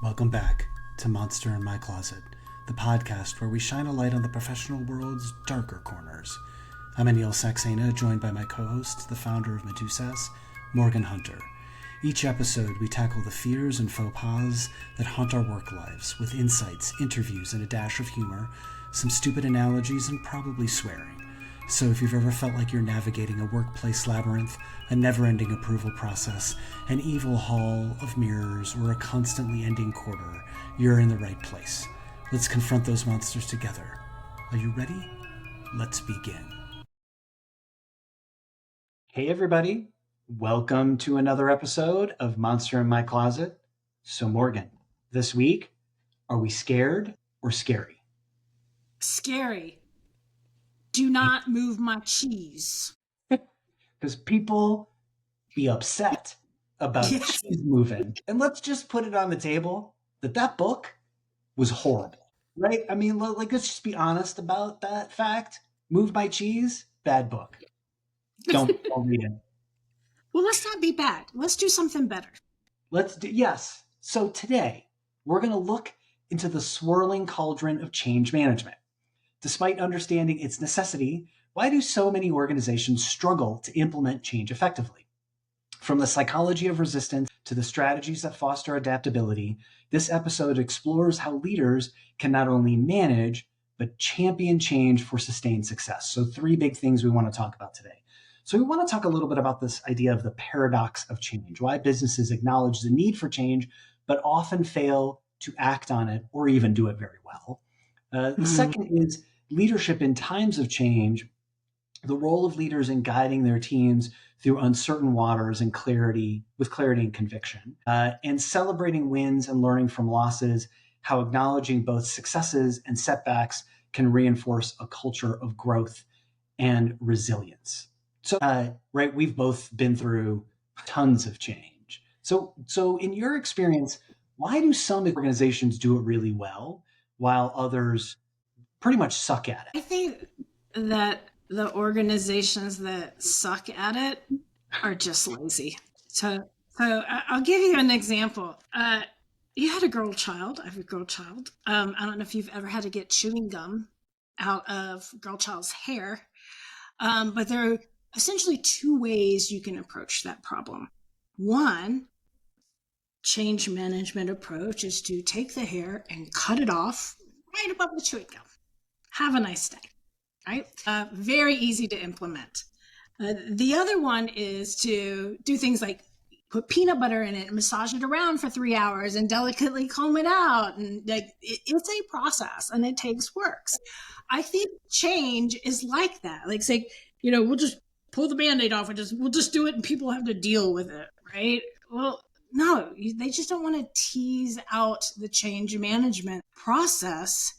Welcome back to Monster in My Closet, the podcast where we shine a light on the professional world's darker corners. I'm Anil Saxena, joined by my co-host, the founder of Medusas, Morgan Hunter. Each episode, we tackle the fears and faux pas that haunt our work lives, with insights, interviews, and a dash of humor, some stupid analogies, and probably swearing. So if you've ever felt like you're navigating a workplace labyrinth, a never-ending approval process, an evil hall of mirrors, or a constantly ending quarter, you're in the right place. Let's confront those monsters together. Are you ready? Let's begin. Hey everybody, welcome to another episode of Monster in My Closet. So Morgan, this week, are we scared or scary? Scary. Do not move my cheese. Because people be upset about cheese moving. And let's just put it on the table that book was horrible, right? I mean, let's just be honest about that fact. Move My Cheese, bad book. Don't read it. Well, let's not be bad. Let's do something better. Yes. So today, we're going to look into the swirling cauldron of change management. Despite understanding its necessity, why do so many organizations struggle to implement change effectively? From the psychology of resistance to the strategies that foster adaptability, this episode explores how leaders can not only manage, but champion change for sustained success. So 3 big things we want to talk about today. So we want to talk a little bit about this idea of the paradox of change, why businesses acknowledge the need for change, but often fail to act on it or even do it very well. The second is leadership in times of change, the role of leaders in guiding their teams through uncertain waters and with clarity and conviction, and celebrating wins and learning from losses, how acknowledging both successes and setbacks can reinforce a culture of growth and resilience. So, right, we've both been through tons of change. So in your experience, why do some organizations do it really well while others pretty much suck at it? I think that the organizations that suck at it are just lazy. So I'll give you an example. You had a girl child. I have a girl child. I don't know if you've ever had to get chewing gum out of girl child's hair, but there are essentially 2 ways you can approach that problem. One, change management approach is to take the hair and cut it off right above the chewing gum. Have a nice day, right? Very easy to implement. The other one is to do things like put peanut butter in it and massage it around for 3 hours and delicately comb it out. And it's a process and it takes work. I think change is like that. Like say, we'll just pull the Band-Aid off and we'll just do it and people have to deal with it, right? Well, no, they just don't want to tease out the change management process.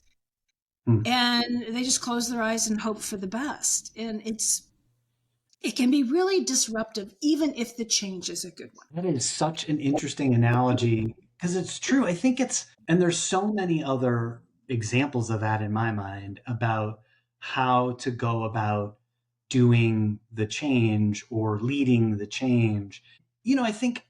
And they just close their eyes and hope for the best. And it can be really disruptive, even if the change is a good one. That is such an interesting analogy because it's true. I think and there's so many other examples of that in my mind about how to go about doing the change or leading the change. I think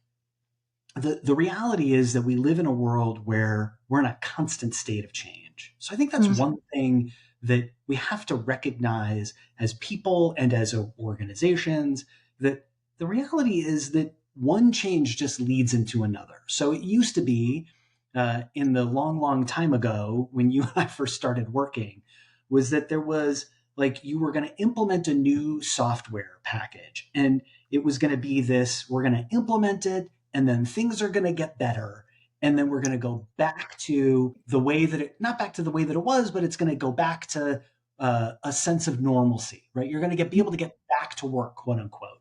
the reality is that we live in a world where we're in a constant state of change. So I think that's one thing that we have to recognize as people and as organizations, that the reality is that one change just leads into another. So it used to be in the long, long time ago when you and I first started working, was that there was like you were going to implement a new software package and it was going to be this, we're going to implement it and then things are going to get better. And then we're going to go back to the way that not back to the way that it was, but it's going to go back to a sense of normalcy, right? You're going to be able to get back to work, quote unquote.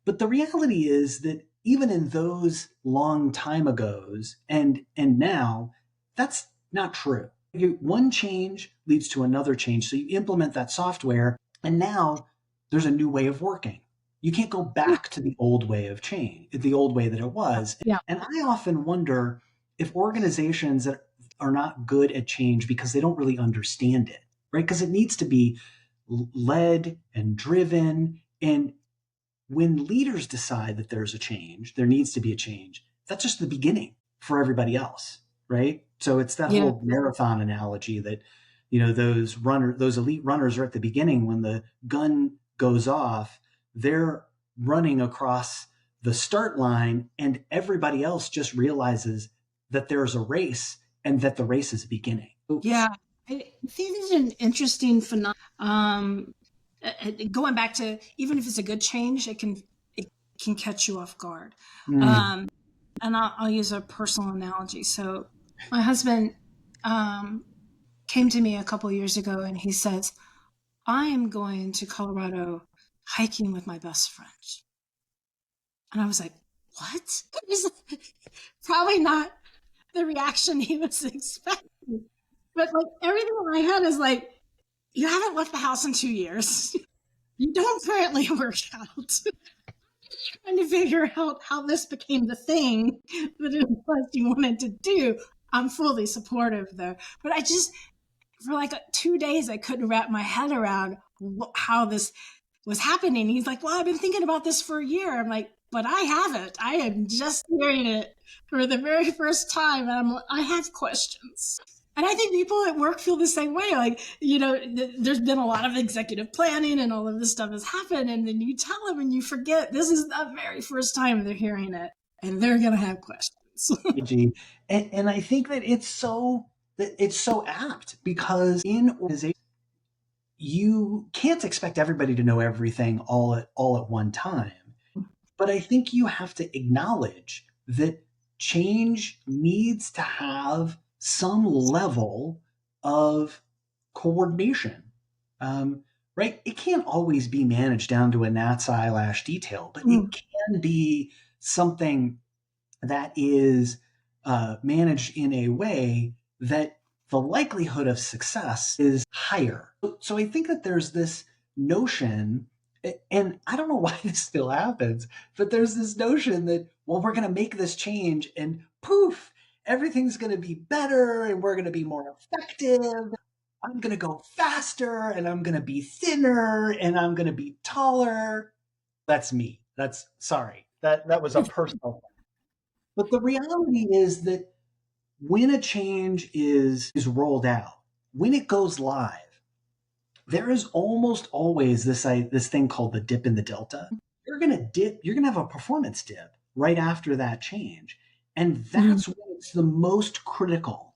But the reality is that even in those long time agos and now, that's not true. One change leads to another change. So you implement that software and now there's a new way of working. You can't go back to the old way of change, the old way that it was. Yeah. And I often wonder if organizations that are not good at change because they don't really understand it, right? Because it needs to be led and driven. And when leaders decide that there's a change, there needs to be a change, that's just the beginning for everybody else. right? So it's that Yeah. whole marathon analogy that, those elite runners are at the beginning when the gun goes off, they're running across the start line, and everybody else just realizes that there's a race and that the race is beginning. Yeah. I think it's an interesting phenomenon. Going back to, even if it's a good change, it can catch you off guard. Mm, Um, and I'll use a personal analogy. So my husband um, came to me a couple years ago and he says, I am going to Colorado hiking with my best friend. And I was like, what? Probably not the reaction he was expecting. But like everything in my head is like, you haven't left the house in 2 years. You don't currently work out. Trying to figure out how this became the thing that it was you wanted to do. I'm fully supportive though. But for like 2 days, I couldn't wrap my head around how this was happening. He's like, well, I've been thinking about this for a year. I'm like, but I haven't. I am just hearing it for the very first time. And I have questions. And I think people at work feel the same way. Like, there's been a lot of executive planning and all of this stuff has happened. And then you tell them and you forget this is the very first time they're hearing it and they're going to have questions. and I think that it's so apt because in organization you can't expect everybody to know everything all at one time. But I think you have to acknowledge that change needs to have some level of coordination. Right? It can't always be managed down to a gnat's eyelash detail, but it can be something that is managed in a way that the likelihood of success is higher. So I think that there's this notion, and I don't know why this still happens, but there's this notion that, well, we're going to make this change and poof, everything's going to be better and we're going to be more effective. I'm going to go faster and I'm going to be thinner and I'm going to be taller. That's me. That's sorry. That was a personal. But the reality is that when a change is rolled out, when it goes live, there is almost always this thing called the dip in the delta. You're gonna dip. You're gonna have a performance dip right after that change, and that's when it's the most critical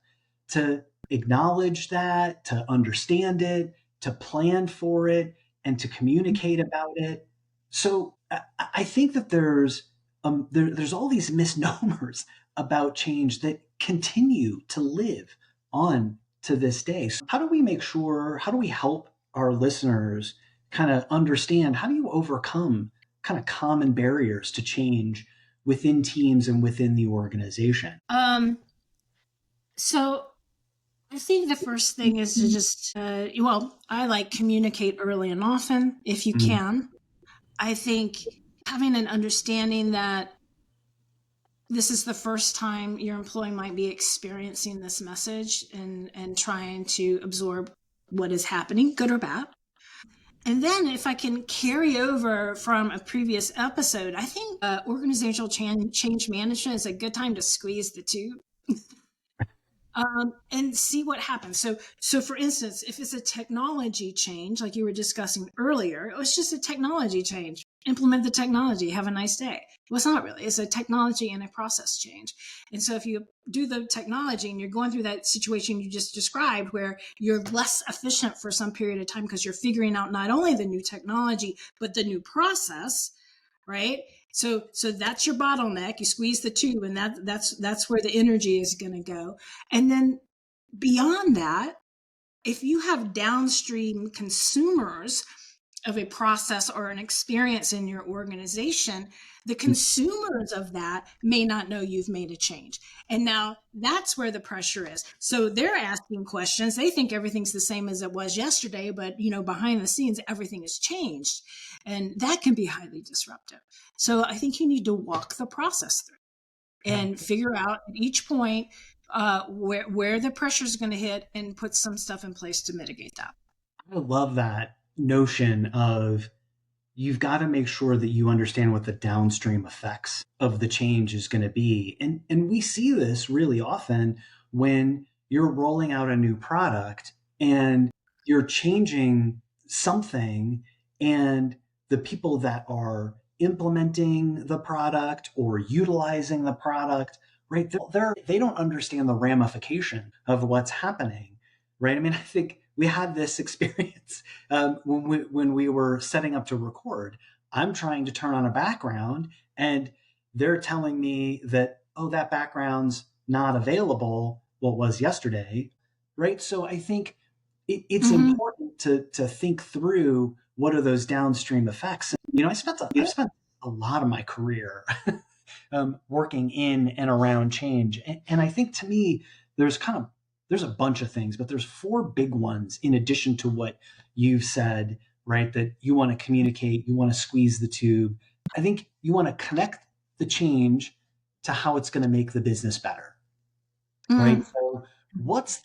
to acknowledge that, to understand it, to plan for it, and to communicate about it. So I think that there's all these misnomers about change that continue to live on to this day. So how do we help our listeners kind of understand, how do you overcome kind of common barriers to change within teams and within the organization? So I think the first thing is to just, I like communicate early and often if you Mm, can. I think having an understanding that this is the first time your employee might be experiencing this message and trying to absorb what is happening, good or bad. And then if I can carry over from a previous episode, I think organizational change management is a good time to squeeze the tube and see what happens. So for instance, if it's a technology change, like you were discussing earlier, it was just a technology change. Implement the technology, have a nice day. Well, it's not really. It's a technology and a process change. And so if you do the technology and you're going through that situation you just described where you're less efficient for some period of time because you're figuring out not only the new technology, but the new process, right? So that's your bottleneck. You squeeze the tube, and that's where the energy is going to go. And then beyond that, if you have downstream consumers of a process or an experience in your organization, the consumers of that may not know you've made a change. And now that's where the pressure is. So they're asking questions. They think everything's the same as it was yesterday, but behind the scenes, everything has changed. And that can be highly disruptive. So I think you need to walk the process through and figure out at each point where the pressure is going to hit and put some stuff in place to mitigate that. I love that notion of, you've got to make sure that you understand what the downstream effects of the change is going to be. And we see this really often when you're rolling out a new product and you're changing something, and the people that are implementing the product or utilizing the product, right, they don't understand the ramification of what's happening, right? I mean, I think we had this experience when we were setting up to record. I'm trying to turn on a background, and they're telling me that, oh, that background's not available. Well, it was yesterday, right? So I think it's Mm-hmm. important to think through what are those downstream effects. You know, I've spent a lot of my career working in and around change, and I think to me there's kind of there's a bunch of things, but there's four big ones in addition to what you've said, right? That you want to communicate, you want to squeeze the tube. I think you want to connect the change to how it's going to make the business better, right? Mm-hmm. So what's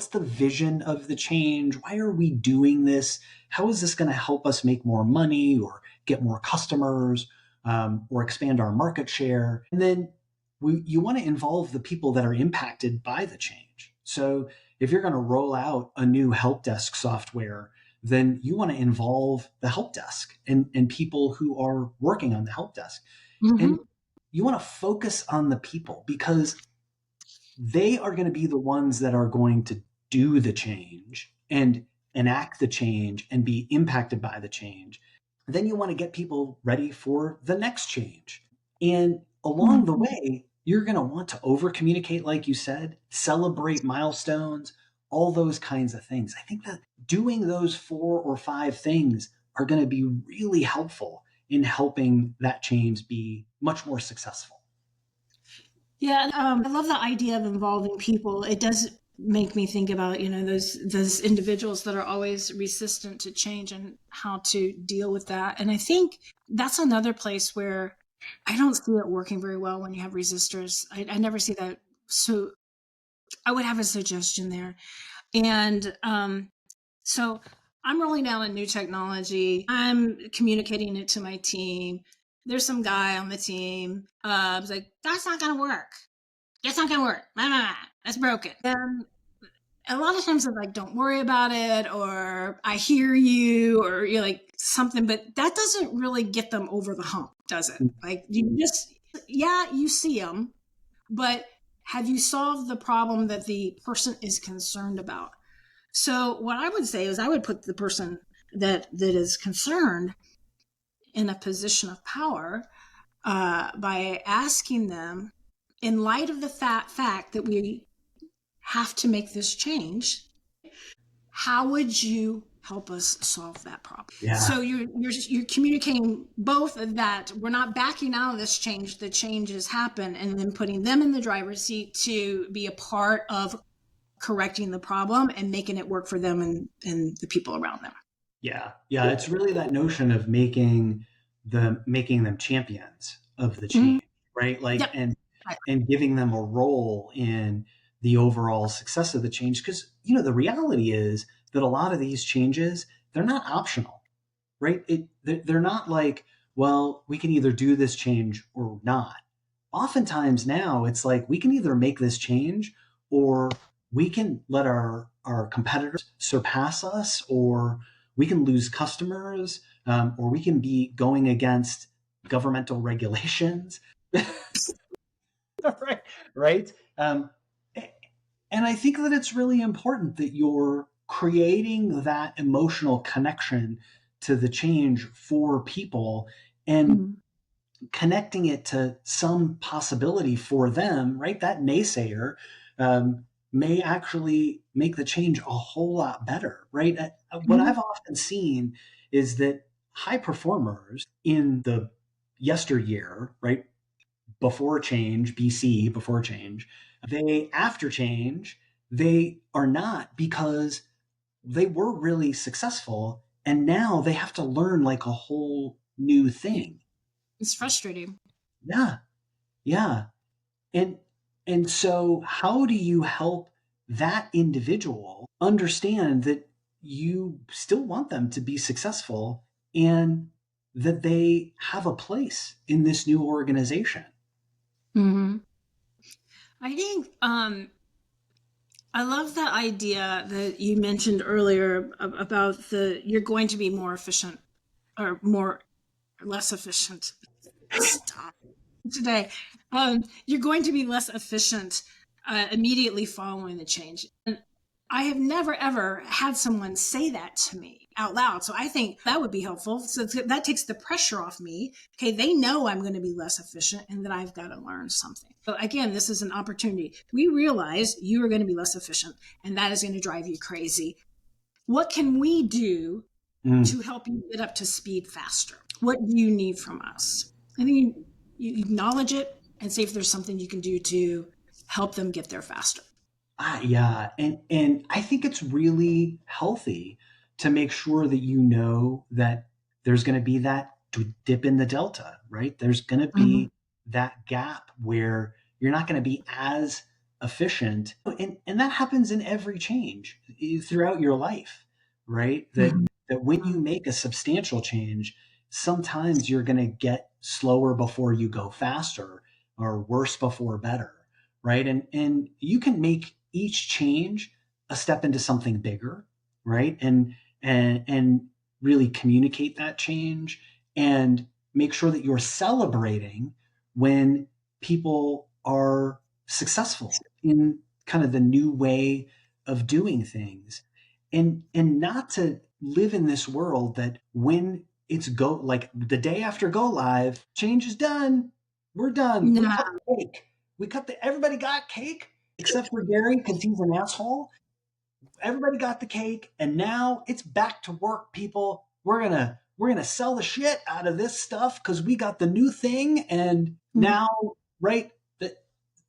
the vision of the change? Why are we doing this? How is this going to help us make more money or get more customers, or expand our market share? And then you want to involve the people that are impacted by the change. So if you're going to roll out a new help desk software, then you want to involve the help desk and people who are working on the help desk. Mm-hmm. And you want to focus on the people, because they are going to be the ones that are going to do the change and enact the change and be impacted by the change. Then you want to get people ready for the next change. And along the way, you're going to want to over communicate, like you said, celebrate milestones, all those kinds of things. I think that doing those 4 or 5 things are going to be really helpful in helping that change be much more successful. Yeah, I love the idea of involving people. It does make me think about, those individuals that are always resistant to change and how to deal with that. And I think that's another place where I don't see it working very well when you have resistors. I never see that. So I would have a suggestion there. And so I'm rolling out a new technology. I'm communicating it to my team. There's some guy on the team. I was like, that's not going to work. It's not going to work. That's broken. And a lot of times I'm like, don't worry about it, or I hear you, or you're like something, but that doesn't really get them over the hump, does it? Like yeah, you see them, but have you solved the problem that the person is concerned about? So what I would say is I would put the person that is concerned in a position of power, by asking them, in light of the fact that we have to make this change, how would you help us solve that problem? Yeah. So you're communicating both that we're not backing out of this change, the changes happen, and then putting them in the driver's seat to be a part of correcting the problem and making it work for them and the people around them. Yeah. Yeah. It's really that notion of making them champions of the Mm-hmm. change, right? Like, Yep. and giving them a role in the overall success of the change. Because, the reality is that a lot of these changes, they're not optional, right? They're not like, well, we can either do this change or not. Oftentimes now it's like we can either make this change, or we can let our competitors surpass us, or we can lose customers, or we can be going against governmental regulations. Right, right. And I think that it's really important that you're creating that emotional connection to the change for people, and Mm-hmm. connecting it to some possibility for them, right? That naysayer may actually make the change a whole lot better, right? What Mm-hmm. I've often seen is that high performers in the yesteryear, right, before change, BC, before change, they, after change, they are not, because they were really successful and now they have to learn like a whole new Yeah, thing. it's frustrating. Yeah. Yeah. And so how do you help that individual understand that you still want them to be successful, and that they have a place in this new organization? Mm-hmm. I think I love that idea that you mentioned earlier about the you're going to be more efficient or more or less efficient. Stop today. You're going to be less efficient immediately following the change. And I have never ever had someone say that to me out loud. So I think that would be helpful. So that takes the pressure off me. Okay, they know I'm going to be less efficient and that I've got to learn something. So again, this is an opportunity. We realize you are going to be less efficient and that is going to drive you crazy. What can we do Mm. to help you get up to speed faster? What do you need from us? I think you acknowledge it and see if there's something you can do to help them get there faster. Yeah, and I think it's really healthy to make sure that you know that there's going to be that dip in the delta, right? There's going to Mhm. be that gap where you're not going to be as efficient, and that happens in every change throughout your life, right? Mhm. That when you make a substantial change, sometimes you're going to get slower before you go faster, or worse before better, right? And you can make each change a step into something bigger, right? And really communicate that change and make sure that you're celebrating when people are successful in kind of the new way of doing things, and not to live in this world that when it's go like the day after go live, change is done, we're done, we cut No, the cake, everybody got cake except for Gary because he's an asshole. Everybody got the cake, and now it's back to work, people. We're gonna sell the shit out of this stuff because we got the new thing, and now, right?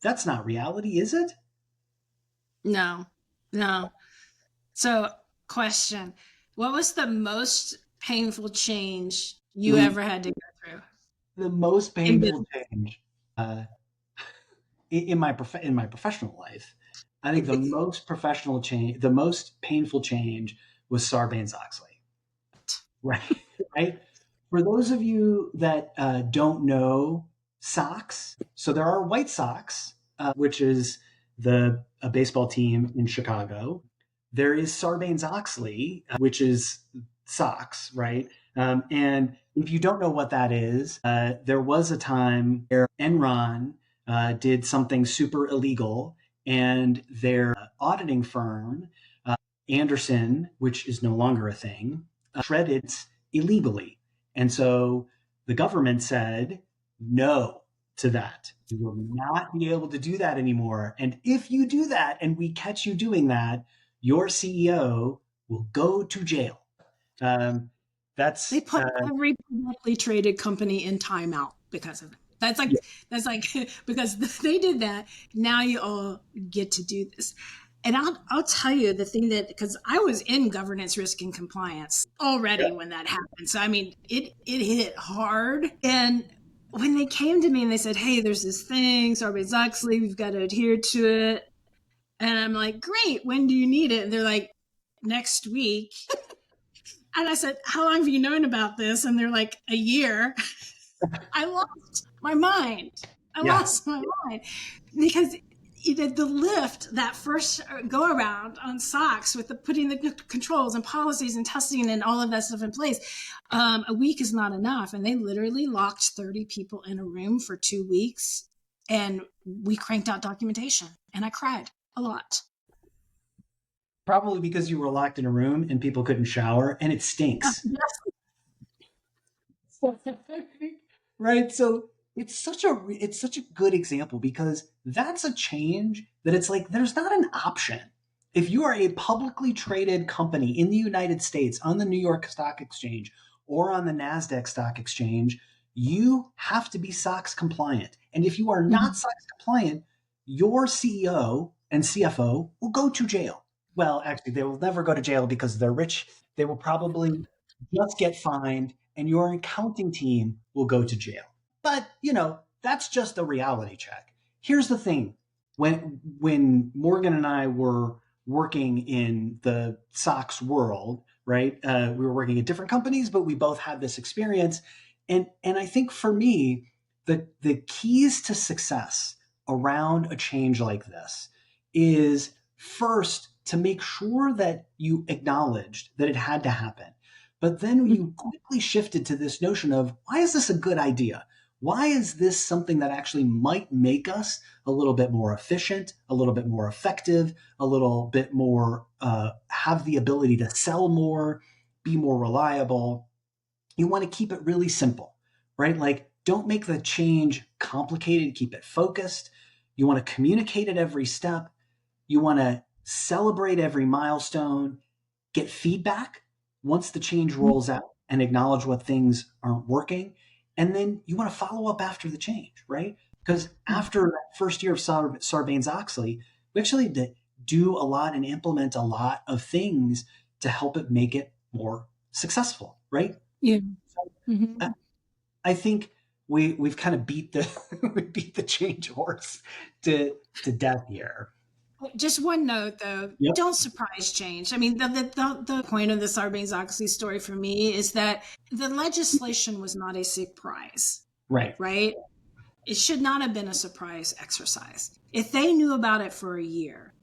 That's not reality, is it? no, no. So, question: what was the most painful change you Mm, ever had to go through the most in painful business? change uh, in my professional life, I think the most painful change was Sarbanes Oxley. Right, right. For those of you that don't know Sox, so there are White Sox, which is the a baseball team in Chicago. There is Sarbanes Oxley, which is Sox, right? And if you don't know what that is, there was a time where Enron did something super illegal, and their auditing firm, Anderson, which is no longer a thing, shredded illegally. And so the government said no to that. You will not be able to do that anymore. And if you do that and we catch you doing that, your CEO will go to jail. Um, They that's put every publicly traded company in timeout because of it. Yeah. That's like because they did that. Now you all get to do this. And I'll tell you the thing that because I was in governance, risk, and compliance already when that happened. So I mean, it hit hard. And when they came to me and they said, "Hey, there's this thing, Sarbanes Oxley, we've got to adhere to it," and I'm like, "Great, when do you need it?" And they're like, "Next week." And I said, "How long have you known about this?" And they're like, "A year." I lost my mind. I Yeah. lost my mind because you did the lift that first go around on socks with the putting the controls and policies and testing and all of that stuff in place. A week is not enough, and they literally locked 30 people in a room for 2 weeks, and we cranked out documentation, and I cried a lot. Probably because you were locked in a room and people couldn't shower and it stinks. Yes. Right? So it's such a good example because that's a change that it's like there's not an option. If you are a publicly traded company in the United States on the New York Stock Exchange or on the Nasdaq Stock Exchange, you have to be SOX compliant. And if you are not Mhm. SOX compliant, your CEO and CFO will go to jail. Well, actually, they will never go to jail because they're rich. They will probably just get fined, and your accounting team will go to jail. But, that's just a reality check. Here's the thing. When Morgan and I were working in the SOX world, right? We were working at different companies, but we both had this experience. And I think for me, the keys to success around a change like this is first to make sure that you acknowledged that it had to happen. But then you quickly shifted to this notion of, why is this a good idea? Why is this something that actually might make us a little bit more efficient, a little bit more effective, a little bit more, have the ability to sell more, be more reliable? You want to keep it really simple, right? Like, don't make the change complicated, keep it focused. You want to communicate at every step. You want to celebrate every milestone, get feedback once the change rolls out and acknowledge what things aren't working. And then you want to follow up after the change, right? Because after that first year of Sarbanes-Oxley, we actually had to do a lot and implement a lot of things to help it make it more successful, right? Yeah. So I think we've kind of beat the we beat the change horse to death here. Just one note, though, Yep. don't surprise change. I mean, the point of the Sarbanes-Oxley story for me is that the legislation was not a surprise, Right. right? It should not have been a surprise exercise. If they knew about it for a year,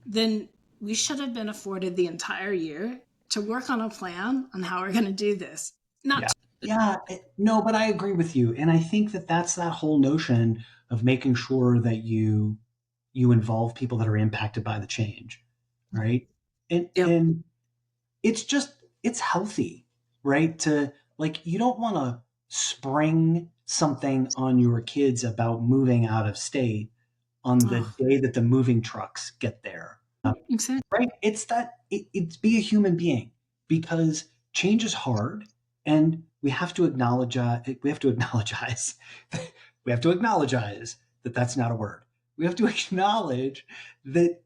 then we should have been afforded the entire year to work on a plan on how we're going to do this. Not Yeah, no, but I agree with you, and I think that that's that whole notion of making sure that you involve people that are impacted by the change, right? And Yep. and it's just it's healthy, right? To like you don't want to spring something on your kids about moving out of state on the Oh, day that the moving trucks get there. exactly. Right? It's that it's be a human being because change is hard, and we have to acknowledge we have to acknowledge we have to acknowledge that that's not a word. We have to acknowledge that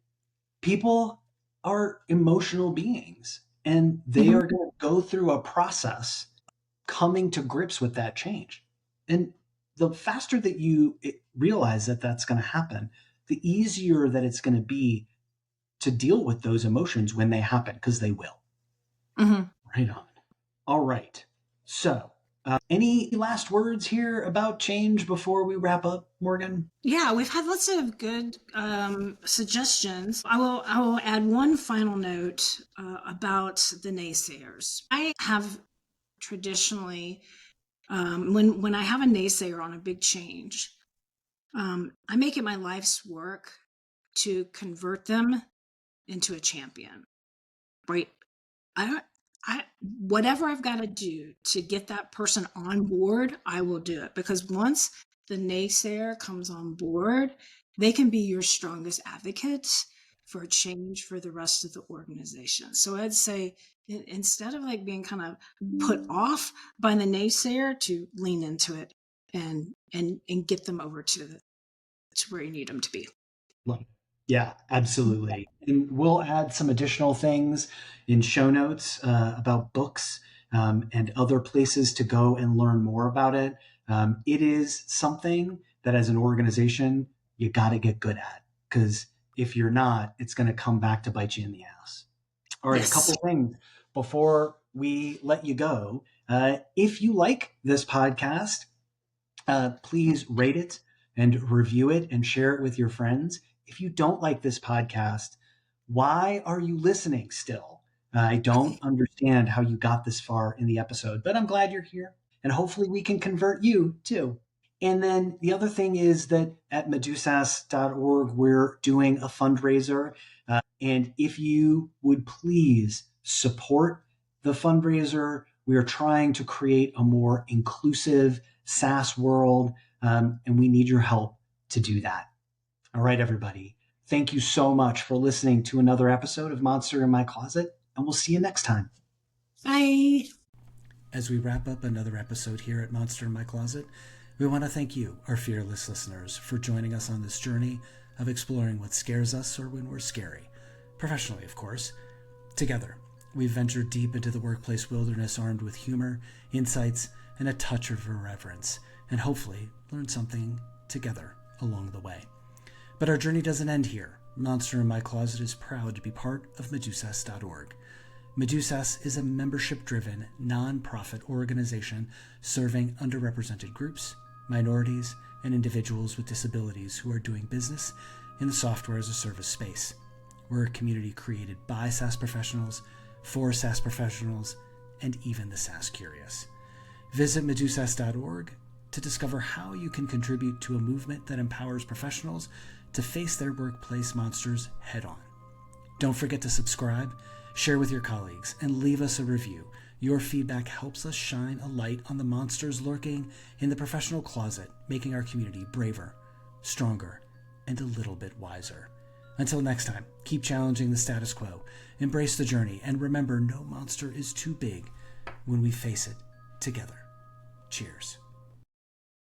people are emotional beings and they Mhm. are going to go through a process coming to grips with that change. And the faster that you realize that that's going to happen, the easier that it's going to be to deal with those emotions when they happen, because they will. Mhm. Right on. All right. So, any last words here about change before we wrap up, Morgan? Yeah, we've had lots of good suggestions. I will add one final note about the naysayers. I have traditionally, when I have a naysayer on a big change, I make it my life's work to convert them into a champion. Right? I don't. I whatever I've got to do to get that person on board, I will do it, because once the naysayer comes on board, they can be your strongest advocates for change for the rest of the organization. So I'd say, instead of like being kind of put off by the naysayer, to lean into it and get them over to where you need them to be. Yeah, absolutely. And we'll add some additional things in show notes about books and other places to go and learn more about it. It is something that as an organization, you got to get good at, because if you're not, it's going to come back to bite you in the ass. All right, a couple Yes. things before we let you go. If you like this podcast, please rate it and review it and share it with your friends. If you don't like this podcast, why are you listening still? I don't understand how you got this far in the episode, but I'm glad you're here. And hopefully we can convert you too. And then the other thing is that at medusas.org, we're doing a fundraiser. And if you would please support the fundraiser, we are trying to create a more inclusive SaaS world, and we need your help to do that. All right, everybody. Thank you so much for listening to another episode of Monster in My Closet, and we'll see you next time. Bye. As we wrap up another episode here at Monster in My Closet, we want to thank you, our fearless listeners, for joining us on this journey of exploring what scares us or when we're scary. Professionally, of course. Together, we've ventured deep into the workplace wilderness armed with humor, insights, and a touch of irreverence, and hopefully learned something together along the way. But our journey doesn't end here. Monster in My Closet is proud to be part of Medusas.org. Medusas is a membership-driven, non-profit organization serving underrepresented groups, minorities, and individuals with disabilities who are doing business in the software as a service space. We're a community created by SaaS professionals, for SaaS professionals, and even the SaaS curious. Visit medusas.org to discover how you can contribute to a movement that empowers professionals to face their workplace monsters head on. Don't forget to subscribe, share with your colleagues, and leave us a review. Your feedback helps us shine a light on the monsters lurking in the professional closet, making our community braver, stronger, and a little bit wiser. Until next time, keep challenging the status quo, embrace the journey, and remember, no monster is too big when we face it together. Cheers.